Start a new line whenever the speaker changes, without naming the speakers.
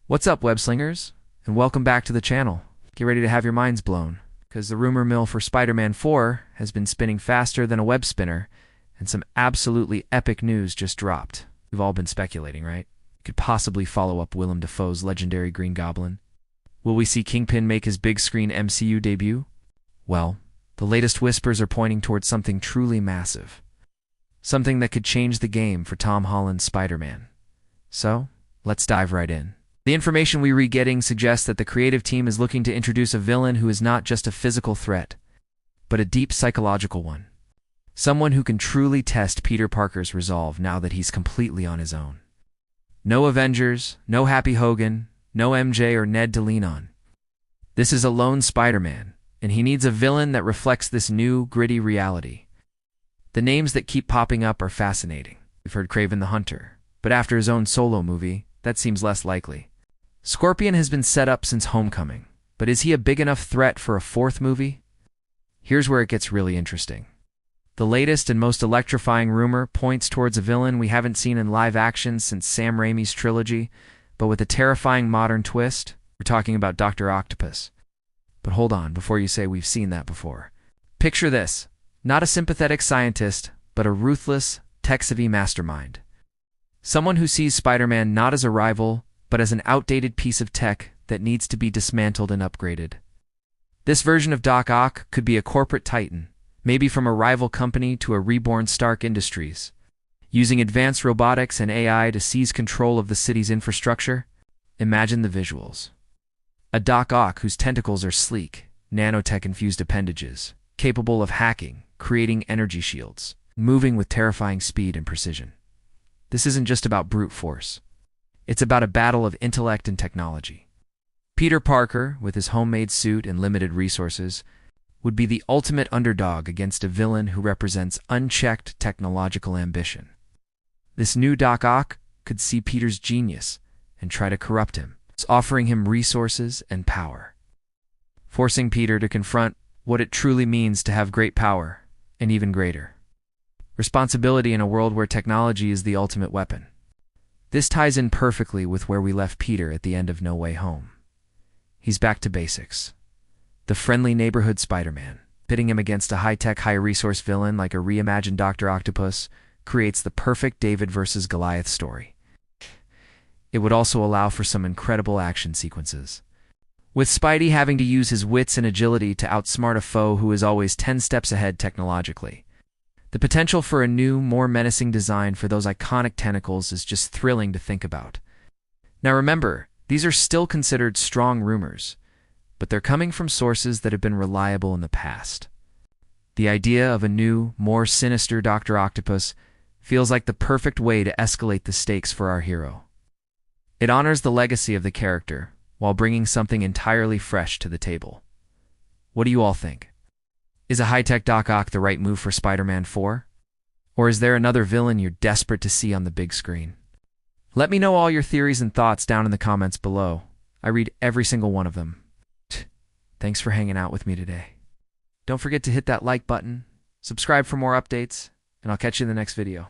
What's up, web slingers? And welcome back to the channel. Get ready to have your minds blown, because the rumor mill for Spider-Man 4 has been spinning faster than a web spinner, and some absolutely epic news just dropped. We've all been speculating, right? Could possibly follow up Willem Dafoe's legendary Green Goblin. Will we see Kingpin make his big-screen MCU debut? Well, the latest whispers are pointing towards something truly massive. Something that could change the game for Tom Holland's Spider-Man. So, let's dive right in. The information we are getting suggests that the creative team is looking to introduce a villain who is not just a physical threat, but a deep psychological one. Someone who can truly test Peter Parker's resolve now that he's completely on his own. No Avengers, no Happy Hogan, no MJ or Ned to lean on. This is a lone Spider-Man, and he needs a villain that reflects this new, gritty reality. The names that keep popping up are fascinating. We've heard Kraven the Hunter, but after his own solo movie, that seems less likely. Scorpion has been set up since Homecoming, but is he a big enough threat for a fourth movie? Here's where it gets really interesting. The latest and most electrifying rumor points towards a villain we haven't seen in live action since Sam Raimi's trilogy, but with a terrifying modern twist. We're talking about Dr. Octopus. But hold on, before you say we've seen that before. Picture this, not a sympathetic scientist, but a ruthless, tech-savvy mastermind. Someone who sees Spider-Man not as a rival, but as an outdated piece of tech that needs to be dismantled and upgraded. This version of Doc Ock could be a corporate titan, maybe from a rival company to a reborn Stark Industries, using advanced robotics and AI to seize control of the city's infrastructure. Imagine the visuals. A Doc Ock whose tentacles are sleek, nanotech-infused appendages, capable of hacking, creating energy shields, moving with terrifying speed and precision. This isn't just about brute force. It's about a battle of intellect and technology. Peter Parker, with his homemade suit and limited resources, would be the ultimate underdog against a villain who represents unchecked technological ambition. This new Doc Ock could see Peter's genius and try to corrupt him, offering him resources and power, forcing Peter to confront what it truly means to have great power and even greater responsibility in a world where technology is the ultimate weapon. This ties in perfectly with where we left Peter at the end of No Way Home. He's back to basics. The friendly neighborhood Spider-Man, pitting him against a high-tech, high-resource villain like a reimagined Dr. Octopus, creates the perfect David versus Goliath story. It would also allow for some incredible action sequences, with Spidey having to use his wits and agility to outsmart a foe who is always 10 steps ahead technologically. The potential for a new, more menacing design for those iconic tentacles is just thrilling to think about. Now remember, these are still considered strong rumors, but they're coming from sources that have been reliable in the past. The idea of a new, more sinister Dr. Octopus feels like the perfect way to escalate the stakes for our hero. It honors the legacy of the character, while bringing something entirely fresh to the table. What do you all think? Is a high-tech Doc Ock the right move for Spider-Man 4? Or is there another villain you're desperate to see on the big screen? Let me know all your theories and thoughts down in the comments below. I read every single one of them. Thanks for hanging out with me today. Don't forget to hit that like button, subscribe for more updates, and I'll catch you in the next video.